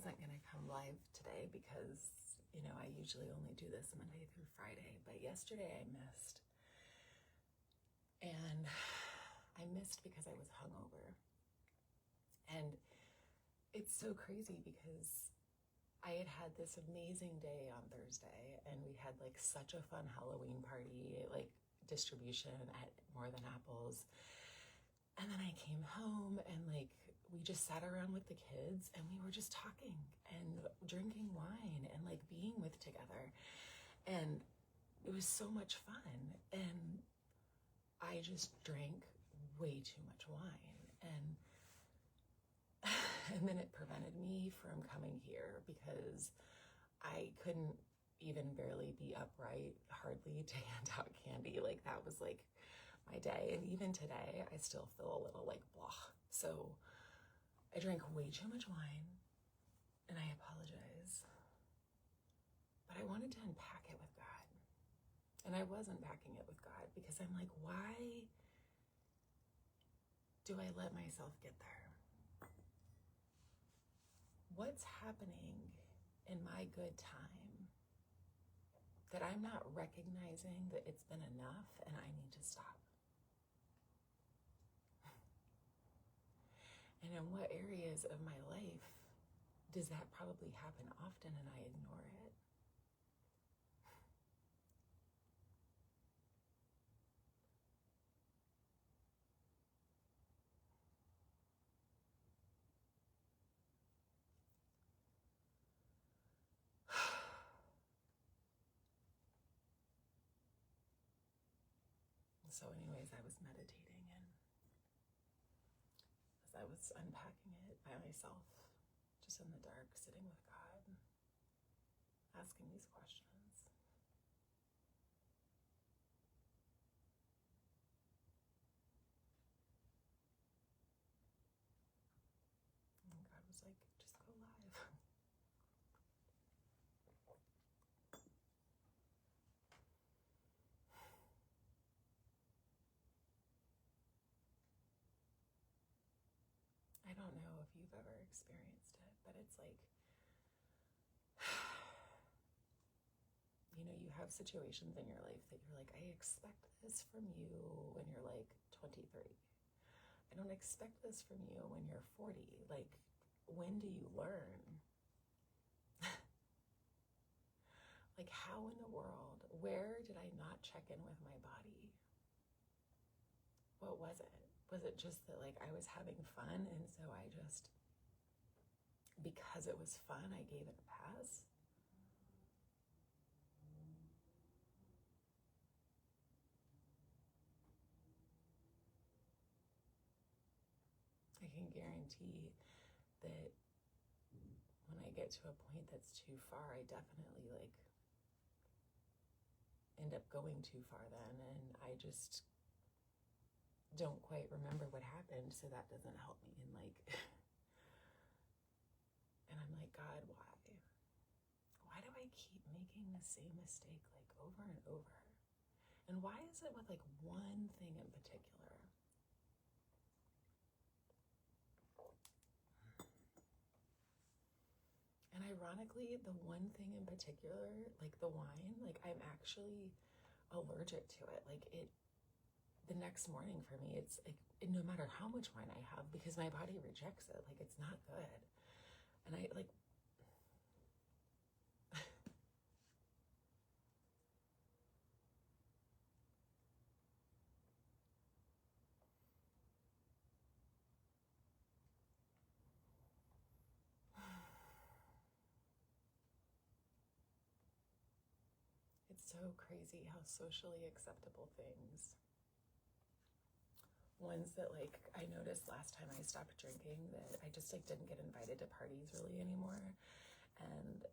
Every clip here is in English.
wasn't going to come live today because, you know, I usually only do this Monday through Friday, but yesterday I missed. And I missed because I was hungover. And it's so crazy because I had had this amazing day on Thursday, and we had like such a fun Halloween party, like distribution at More Than Apples. And then I came home and like we just sat around with the kids and we were just talking and drinking wine and like being with together. And it was so much fun. And I just drank way too much wine. And then it prevented me from coming here because I couldn't even barely be upright, hardly to hand out candy. Like that was like my day. And even today, I still feel a little like blah. So I drank way too much wine and I apologize. But I wanted to unpack it with God. And I was unpacking it with God because I'm like, why do I let myself get there? What's happening in my good time that I'm not recognizing that it's been enough and I need to stop? And in what areas of my life does that probably happen often and I ignore it? So anyways, I was meditating, and as I was unpacking it by myself, just in the dark, sitting with God, asking these questions. And God was like, just go live. I don't know if you've ever experienced it, but it's like, you know, you have situations in your life that you're like, I expect this from you when you're like 23. I don't expect this from you when you're 40. Like, when do you learn? Like, how in the world, where did I not check in with my body? What was it? Was it just that like I was having fun and so I just, because it was fun, I gave it a pass? I can guarantee that when I get to a point that's too far, I definitely like end up going too far then, and I just don't quite remember what happened, so that doesn't help me. And like, and I'm like, God, why? Why do I keep making the same mistake like over and over? And why is it with like one thing in particular? And ironically, the one thing in particular, like the wine, like I'm actually allergic to it. Like it, the next morning for me, it's like, no matter how much wine I have, because my body rejects it, like it's not good. And I like, it's so crazy how socially acceptable things, ones that like I noticed last time I stopped drinking, that I just like didn't get invited to parties really anymore. And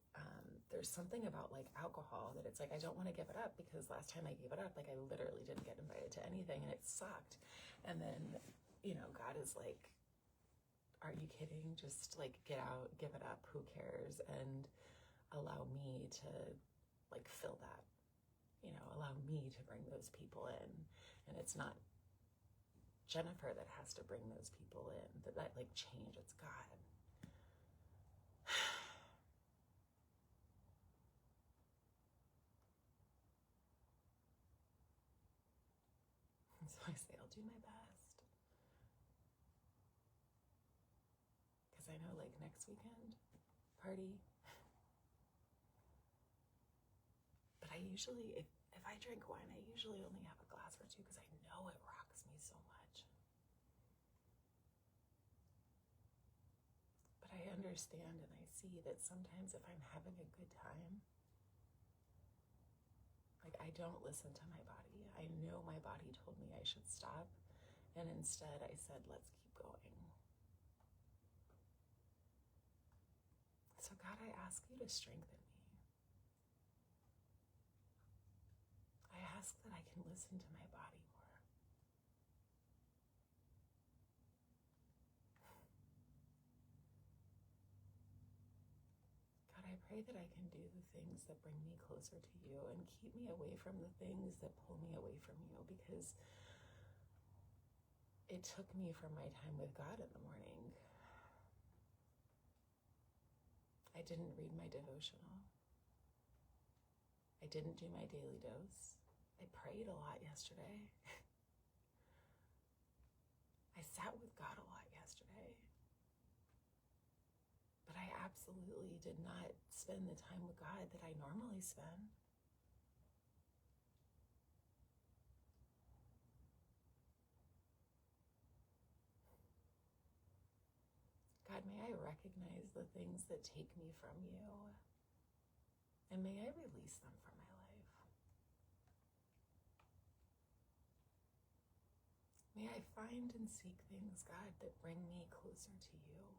there's something about like alcohol that it's like I don't want to give it up, because last time I gave it up, like I literally didn't get invited to anything and it sucked. And then, you know, God is like, are you kidding? Just like get out, give it up, who cares? And allow me to like fill that, you know, allow me to bring those people in. And it's not Jennifer that has to bring those people in, that like change, it's God. do my best. Because I know like next weekend, party. But I usually, if I drink wine, I usually only have a glass or two because I know it rocks me so much. But I understand and I see that sometimes if I'm having a good time, like I don't listen to my body. I know my body told me I should stop, and instead I said, let's keep going. So God, I ask you to strengthen me. I ask that I can listen to my body more. God, I pray that I can do the things that bring me closer to you and keep me away from the things that pull me away from you, because it took me from my time with God in the morning. I didn't read my devotional. I didn't do my daily dose. I prayed a lot yesterday. I sat with God a lot yesterday. But I absolutely did not spend the time with God that I normally spend. God, may I recognize the things that take me from you, and may I release them from my life. May I find and seek things, God, that bring me closer to you.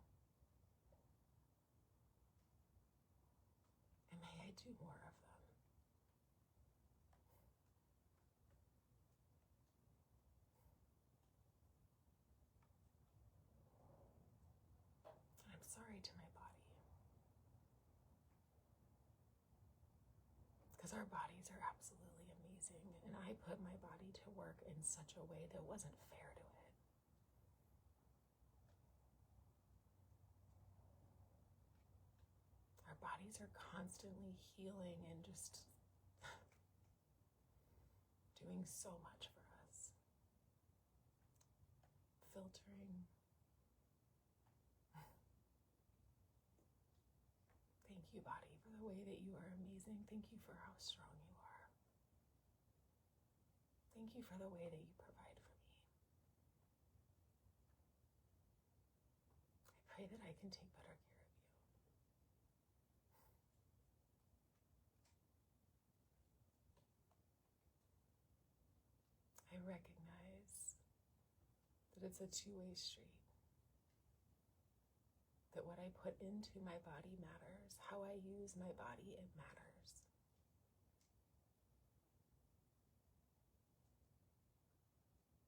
And may I do more of them. And I'm sorry to my body. Because our bodies are absolutely amazing, and I put my body to work in such a way that wasn't fair to it. Our bodies are constantly healing and just doing so much for us. Filtering. Thank you, body, for the way that you are amazing. Thank you for how strong you are. Thank you for the way that you provide for me. I pray that I can take better care of you. I recognize that it's a two-way street. That what I put into my body matters. How I use my body, it matters.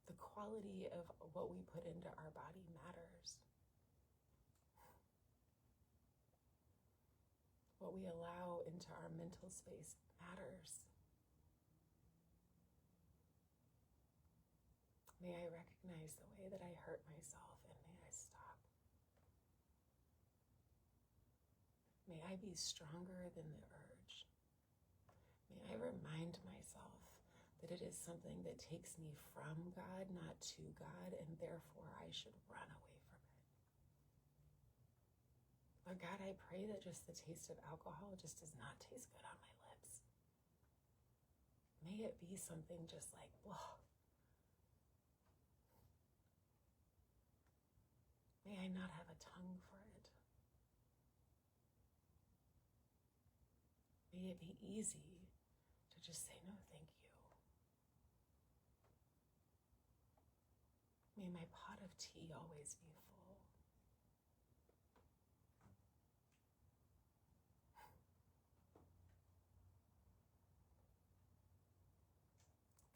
The quality of what we put into our body matters. What we allow into our mental space matters. May I recognize the way that I hurt myself, and may I stop. May I be stronger than the urge. May I remind myself that it is something that takes me from God, not to God, and therefore I should run away from it. Lord God, I pray that just the taste of alcohol just does not taste good on my lips. May it be something just like, whoa. May I not have a tongue for it. May it be easy to just say no, thank you. May my pot of tea always be full.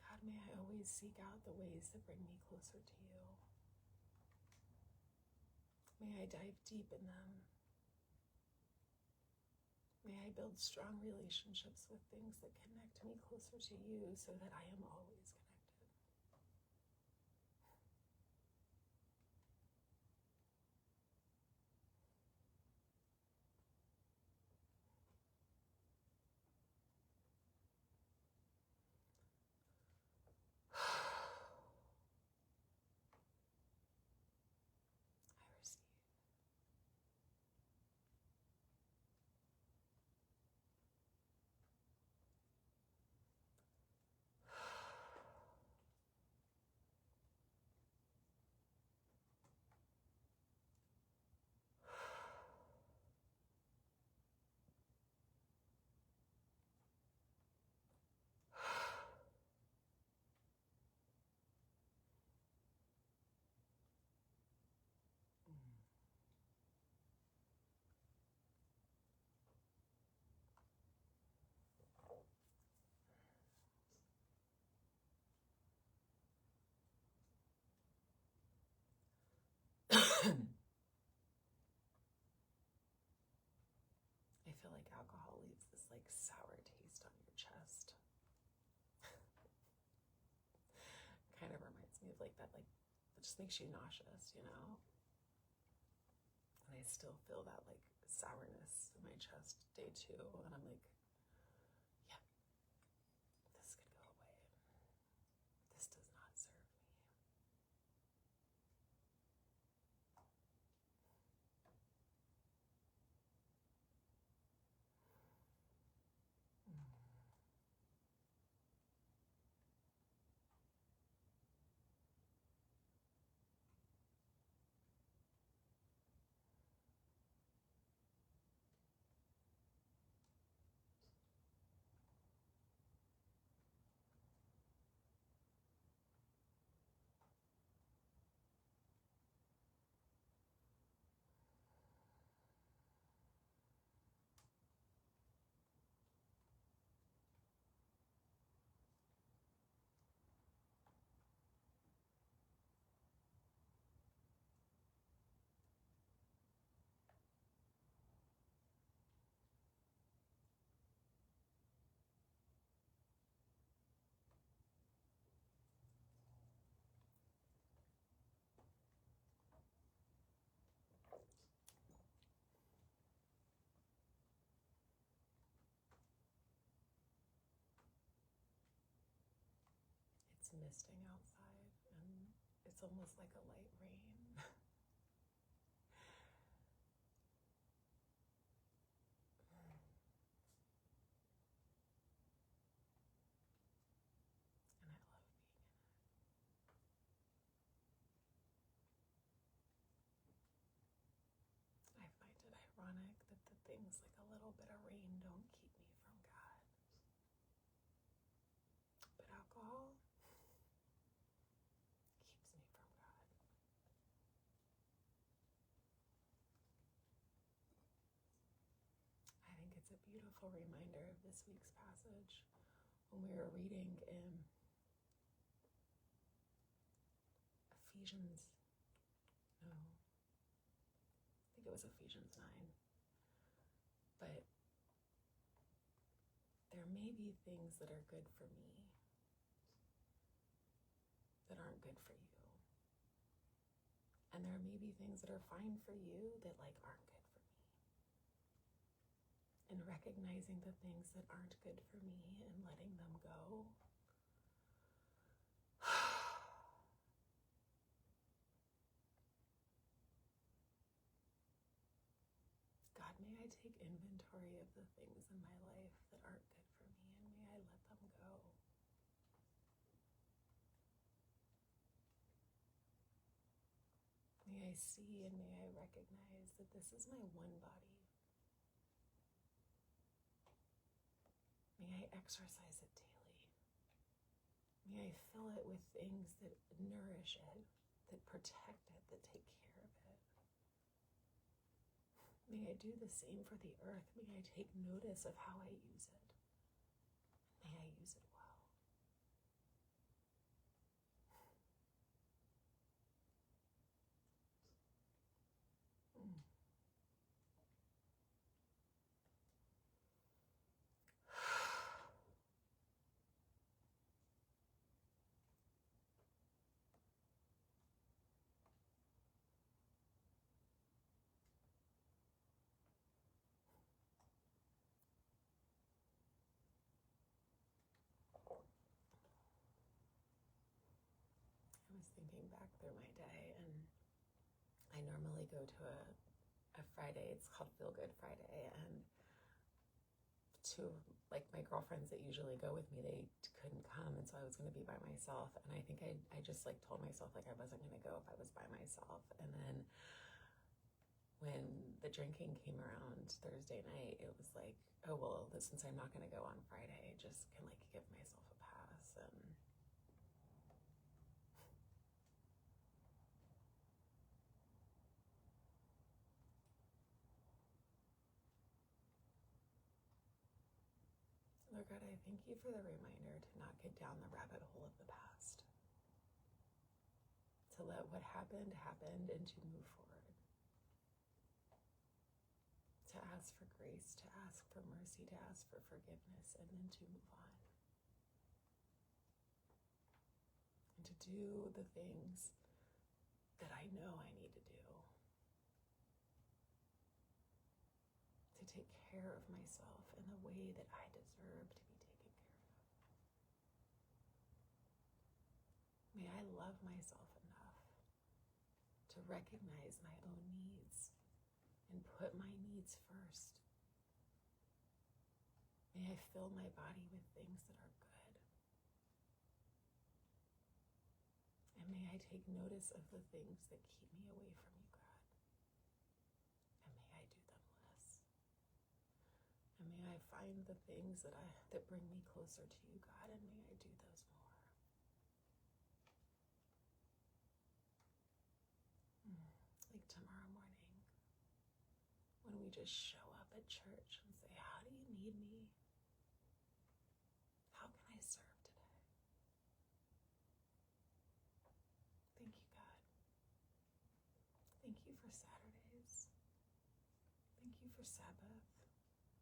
God, may I always seek out the ways that bring me closer to you. May I dive deep in them. May I build strong relationships with things that connect me closer to you so that I am always connected. like that, like, it just makes you nauseous, you know? And I still feel that like sourness in my chest day 2, and I'm like, yeah, this could go away. This does not serve me. It's misting outside, and it's almost like a light rain. And I love being in it. I find it ironic that the things like a little bit of rain don't keep me from God. But alcohol keeps me from God. I think it's a beautiful reminder of this week's passage when we were reading in Ephesians, no, I think it was Ephesians 9. But there may be things that are good for me that aren't good for you. And there may be things that are fine for you that like aren't good for me. And recognizing the things that aren't good for me and letting them go. God, may I take inventory of the things in my life that aren't good for me, and may I let them go. May I see and may I recognize that this is my one body. May I exercise it daily. May I fill it with things that nourish it, that protect it, that take care of it. May I do the same for the earth. May I take notice of how I use it. May I use it well. I was thinking back through my day, and I normally go to a Friday. It's called Feel Good Friday, and two like my girlfriends that usually go with me, they couldn't come, and so I was going to be by myself. And I think I just like told myself like I wasn't going to go if I was by myself. And then when the drinking came around Thursday night, it was like, oh well, since I'm not going to go on Friday, I just can like give myself a pass. And Lord God, I thank you for the reminder to not get down the rabbit hole of the past. To let what happened, and to move forward. To ask for grace, to ask for mercy, to ask for forgiveness, and then to move on. and to do the things that I know I need to do, to take care of myself in the way that I deserve to be taken care of. May I love myself enough to recognize my own needs and put my needs first. May I fill my body with things that are good. And may I take notice of the things that keep me away from you, God. And may I do them less. And may I find the things that bring me closer to you, God, and may I do those more. Like tomorrow morning, when we just show up at church and say, how do you need me? How can I serve today? Thank you, God. Thank you for Saturdays. Thank you for Sabbath.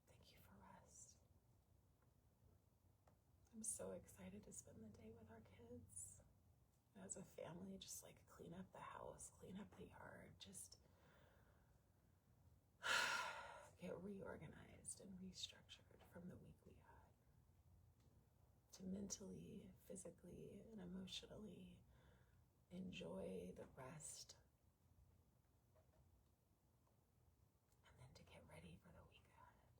Thank you for rest. I'm so excited to spend the day with our kids. As a family, just like clean up the house, clean up the yard, just get reorganized and restructured from the week we had. To mentally, physically, and emotionally enjoy the rest. And then to get ready for the week ahead.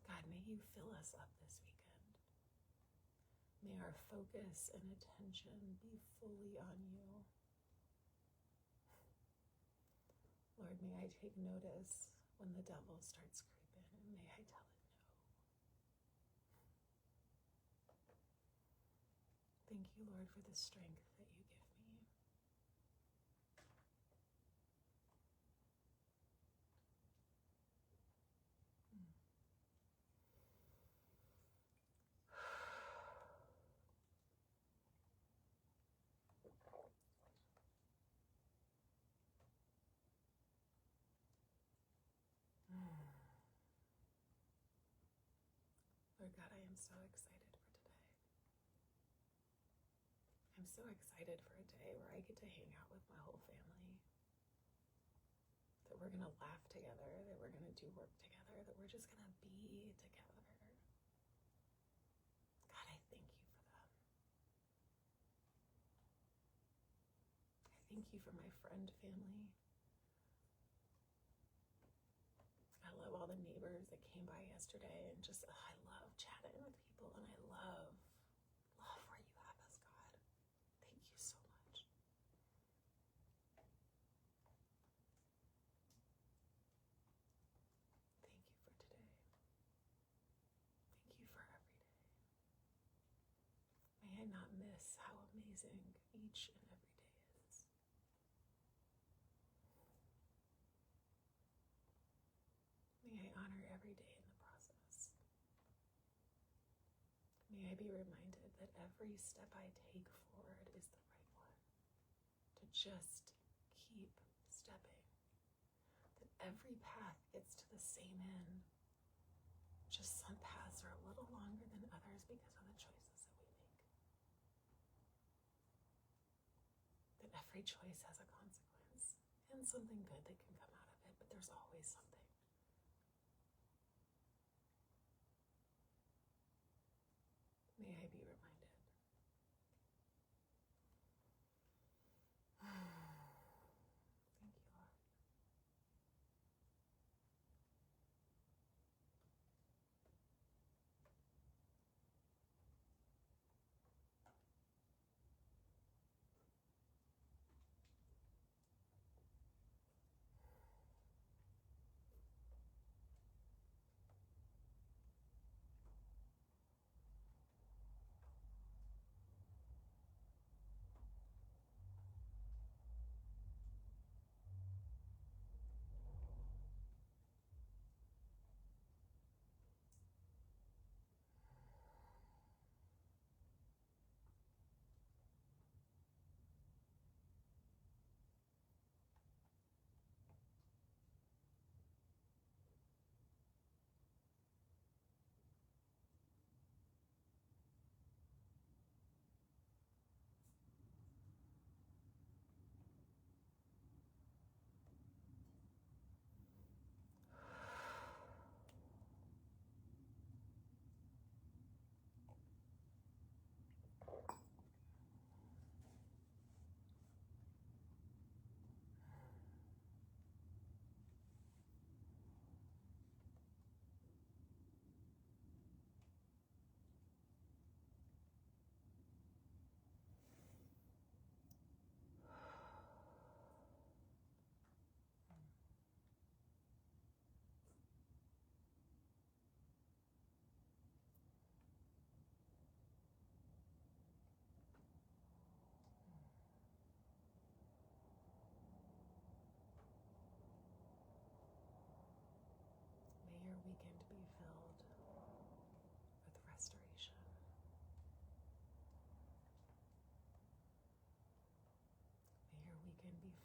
God, may you fill us up this weekend. May our focus and attention be fully on you. Lord, may I take notice when the devil starts creeping, and may I tell it no. Thank you, Lord, for the strength that you give me. Lord God, I am so excited for today. I'm so excited for a day where I get to hang out with my whole family. That we're going to laugh together, that we're going to do work together, that we're just going to be together. God, I thank you for them. I thank you for my friend family. I love all the neighbors that came by yesterday, and just, I love chatting with people, and I love where you have us, God. Thank you so much. Thank you for today. Thank you for every day. May I not miss how amazing each and every day is. May I honor every day in the process. May I be reminded that every step I take forward is the right one. To just keep stepping. That every path gets to the same end. Just some paths are a little longer than others because of the choices that we make. That every choice has a consequence and something good that can come out of it, but there's always something. May I be reminded. Thank you, Lord.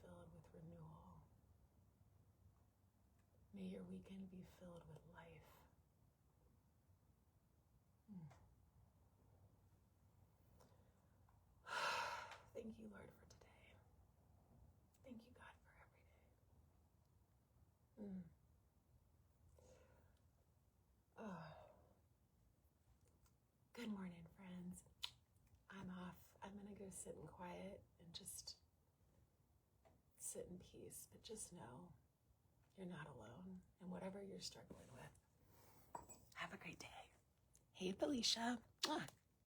filled with renewal. May your weekend be filled with life. Thank you, Lord, for today. Thank you, God, for every day. Oh. Good morning, friends. I'm off. I'm going to go sit in quiet and just sit in peace. But just know you're not alone in whatever you're struggling with. Have a great day. Hey, Felicia.